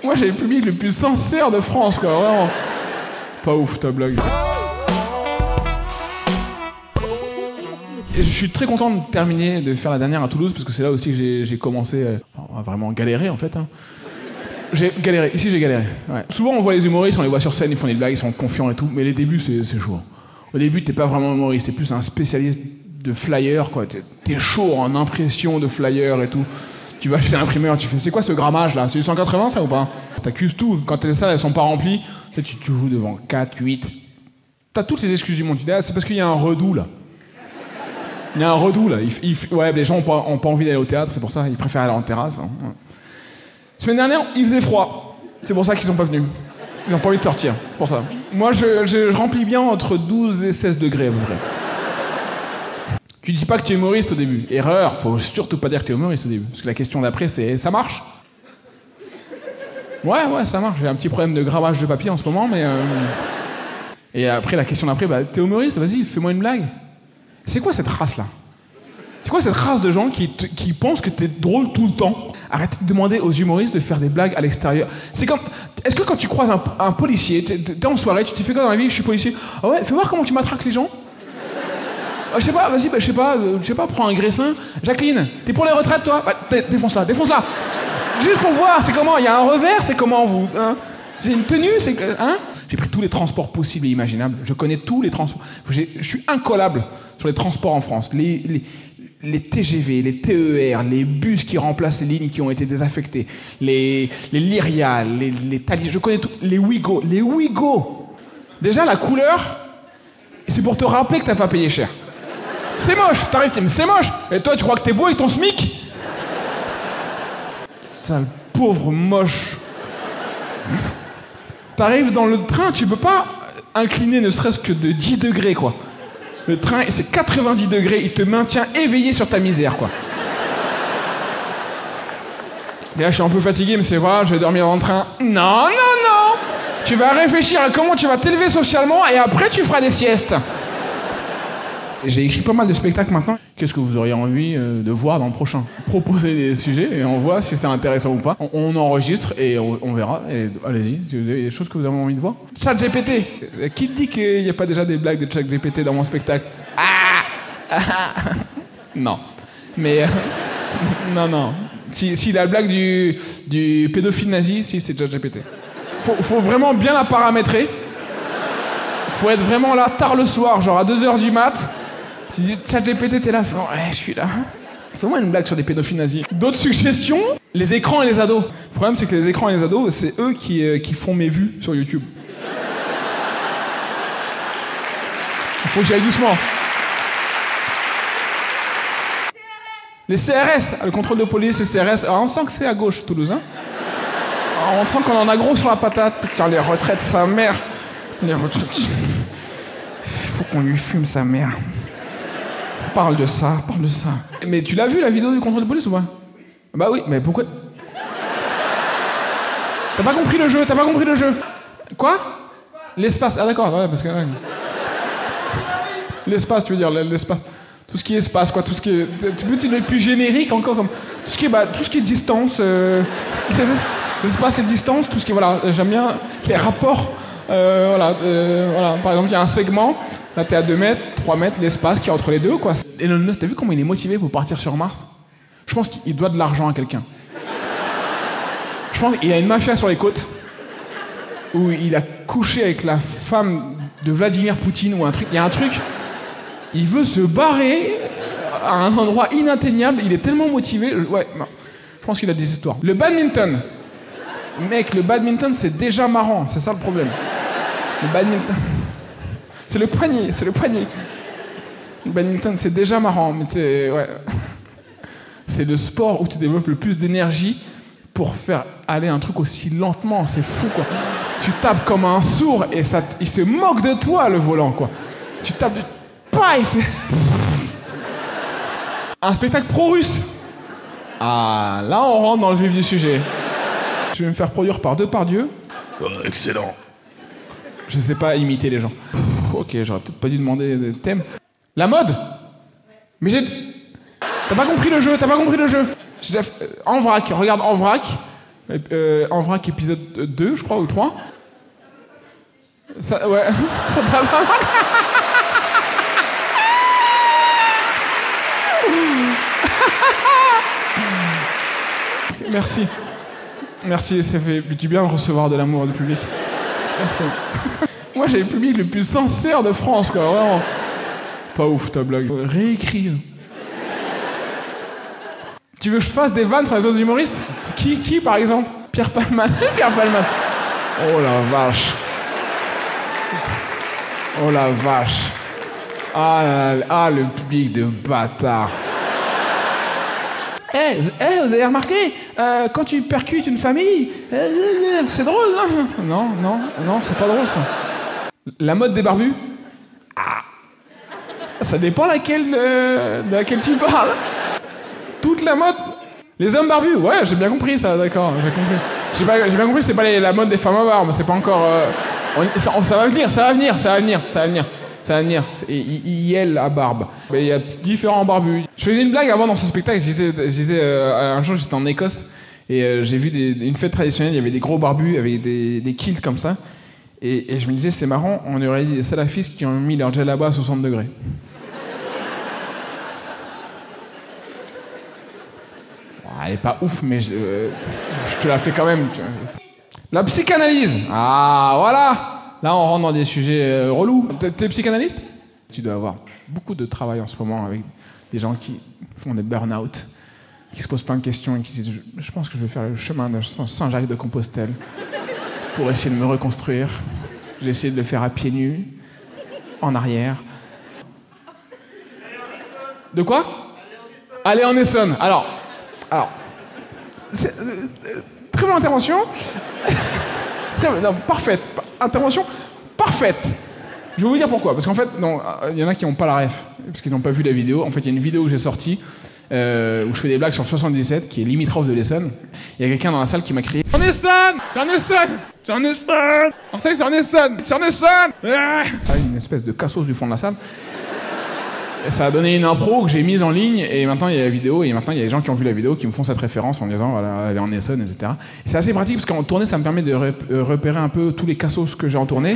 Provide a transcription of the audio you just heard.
Moi, j'ai le public le plus sincère de France, quoi, vraiment. Pas ouf, ta blague. Et je suis très content de terminer, de faire la dernière à Toulouse, parce que c'est là aussi que j'ai commencé à vraiment galérer, en fait. Hein. J'ai galéré, ici j'ai galéré. Ouais. Souvent, on voit les humoristes, on les voit sur scène, ils font des blagues, ils sont confiants et tout, mais les débuts, c'est chaud. Au début, t'es pas vraiment humoriste, t'es plus un spécialiste de flyer, quoi. T'es chaud en impression de flyer et tout. Tu vas chez l'imprimeur, tu fais c'est quoi ce grammage là? C'est du 180 ça ou pas? T'accuses tout. Quand les salles elles sont pas remplies, tu joues devant 4, 8. T'as toutes les excuses du monde. Tu dis ah, c'est parce qu'il y a un redout là. Il y a un redout là. Ouais, les gens ont pas envie d'aller au théâtre, c'est pour ça ils préfèrent aller en terrasse. Hein. Semaine dernière, il faisait froid. C'est pour ça qu'ils sont pas venus. Ils ont pas envie de sortir, c'est pour ça. Moi je remplis bien entre 12 et 16 degrés à peu près. Tu dis pas que tu es humoriste au début. Erreur, faut surtout pas dire que tu es humoriste au début. Parce que la question d'après, c'est ça marche? Ouais, ça marche. J'ai un petit problème de gravage de papier en ce moment, mais. Et après, la question d'après, bah, t'es humoriste? Vas-y, fais-moi une blague. C'est quoi cette race-là? C'est quoi cette race de gens qui pensent que t'es drôle tout le temps? Arrête de demander aux humoristes de faire des blagues à l'extérieur. C'est comme. Est-ce que quand tu croises un policier, t'es en soirée, tu te fais quoi dans la vie? Je suis policier. Ah ouais, fais voir comment tu matraques les gens. Je sais pas, vas-y, je sais pas, prends un graissin. Jacqueline, t'es pour les retraites, toi? Défonce-la. Juste pour voir, c'est comment? Il y a un revers, c'est comment, vous? Hein? J'ai une tenue, c'est... Hein? J'ai pris tous les transports possibles et imaginables. Je connais tous les transports. Je suis incollable sur les transports en France. Les TGV, les TER, les bus qui remplacent les lignes qui ont été désaffectées, les Lyria, les Thalys, je connais tout. Les Ouigo. Déjà, la couleur, c'est pour te rappeler que t'as pas payé cher. C'est moche, t'arrives, mais c'est moche. Et toi, tu crois que t'es beau avec ton SMIC? Sale pauvre moche. T'arrives dans le train, tu peux pas incliner ne serait-ce que de 10 degrés, quoi. Le train, c'est 90 degrés, il te maintient éveillé sur ta misère, quoi. Et là, je suis un peu fatigué, mais c'est vrai, je vais dormir dans le train. Non. Tu vas réfléchir à comment tu vas t'élever socialement et après, tu feras des siestes. J'ai écrit pas mal de spectacles maintenant. Qu'est-ce que vous auriez envie de voir dans le prochain? Proposez des sujets et on voit si c'est intéressant ou pas. On enregistre et on verra. Et allez-y, si vous avez des choses que vous avez envie de voir. ChatGPT. Qui te dit qu'il n'y a pas déjà des blagues de ChatGPT dans mon spectacle? Non. Mais... non. Si la blague du pédophile nazi, si, c'est ChatGPT. Faut vraiment bien la paramétrer. Faut être vraiment là tard le soir, genre à 2h du mat'. Tu dis, ChatGPT, t'es là, ouais, je suis là. Fais-moi une blague sur les pédophiles nazis. D'autres suggestions? Les écrans et les ados. Le problème, c'est que les écrans et les ados, c'est eux qui font mes vues sur YouTube. Il faut que j'aille doucement. Les CRS, le contrôle de police, les CRS. Alors, on sent que c'est à gauche, Toulouse, hein. Alors, on sent qu'on en a gros sur la patate. Putain, les retraites, sa mère. Les retraites. Faut qu'on lui fume sa mère. Parle de ça. Mais tu l'as vu la vidéo du contrôle de police ou pas? Bah oui, mais pourquoi? T'as pas compris le jeu. Quoi? L'espace. Ah d'accord, ouais, parce que... Ouais. L'espace, tu veux dire, l'espace. Tout ce qui est espace, quoi, tout ce qui est... Tu peux être plus générique encore, comme... Tout ce qui est distance, les espaces, les distances, tout ce qui est... Voilà, j'aime bien les rapports... voilà, par exemple, il y a un segment, là t'es à 2 mètres, 3 mètres, l'espace qui est entre les deux, quoi. Elon Musk, t'as vu comment il est motivé pour partir sur Mars? Je pense qu'il doit de l'argent à quelqu'un. Je pense qu'il a une mafia sur les côtes, où il a couché avec la femme de Vladimir Poutine, ou un truc, il y a un truc, il veut se barrer à un endroit inatteignable, il est tellement motivé, ouais, je pense qu'il a des histoires. Le badminton. Mec, le badminton, c'est déjà marrant, c'est ça le problème. Le badminton... C'est le poignet. Le badminton, c'est déjà marrant, mais c'est... Ouais. C'est le sport où tu développes le plus d'énergie pour faire aller un truc aussi lentement, c'est fou, quoi. Tu tapes comme un sourd et il se moque de toi, le volant, quoi. Tu tapes du... Pas, il fait... Un spectacle pro-russe. Ah, là, on rentre dans le vif du sujet. Je vais me faire produire par Depardieu. Oh, excellent. Je sais pas imiter les gens. Ok, j'aurais peut-être pas dû demander de thème. La mode. Mais T'as pas compris le jeu. En vrac, regarde En vrac. En vrac épisode 2, je crois, ou 3. Ça, ouais, ça t'a pas mal. Merci. Merci, ça fait du bien de recevoir de l'amour du public. Merci. Moi, j'ai le public le plus sincère de France, quoi, vraiment. Pas ouf, ta blague. Réécris. Tu veux que je fasse des vannes sur les autres humoristes? Qui, par exemple? Pierre Palman. Pierre Palman. Oh la vache. Oh la vache. Ah, le public de bâtard. Vous avez remarqué, quand tu percutes une famille, c'est drôle, non? Non, c'est pas drôle, ça. La mode des barbus? Ah. Ça dépend de laquelle tu parles. Toute la mode. Les hommes barbus? Ouais, j'ai bien compris ça, d'accord, j'ai compris. J'ai bien compris que c'était pas la mode des femmes à barbe, c'est pas encore... ça va venir. C'est IL à barbe. Il y a différents barbus. Je faisais une blague avant dans ce spectacle. Je disais un jour, j'étais en Écosse et j'ai vu une fête traditionnelle. Il y avait des gros barbus avec des kilts comme ça. Et je me disais, c'est marrant, on aurait dit des salafistes qui ont mis leur djellaba à 60 degrés. Elle est pas ouf, mais je te la fais quand même. La psychanalyse. Ah, voilà. Là, on rentre dans des sujets relous. T'es psychanalyste? Tu dois avoir beaucoup de travail en ce moment avec des gens qui font des burn-out, qui se posent plein de questions et qui se disent « Je pense que je vais faire le chemin de Saint-Jacques-de-Compostelle pour essayer de me reconstruire. J'ai essayé de le faire à pieds nus, en arrière. » De quoi? Aller en Essonne. Alors, très bonne intervention. Parfaite. Intervention parfaite. Je vais vous dire pourquoi. Parce qu'en fait, il y en a qui n'ont pas la ref, parce qu'ils n'ont pas vu la vidéo. En fait, il y a une vidéo que j'ai sortie où je fais des blagues sur 77, qui est limitrophe de l'Essonne. Il y a quelqu'un dans la salle qui m'a crié « En Essonne! C'est en Essonne! C'est en Essonne! On sait que c'est en Essonne! C'est en Essonne! » Une espèce de cassos du fond de la salle. Et ça a donné une impro que j'ai mise en ligne, et maintenant il y a la vidéo, et maintenant il y a des gens qui ont vu la vidéo qui me font cette référence en disant voilà, elle est en Essonne, etc. Et c'est assez pratique parce qu'en tournée, ça me permet de repérer un peu tous les cassos que j'ai en tournée.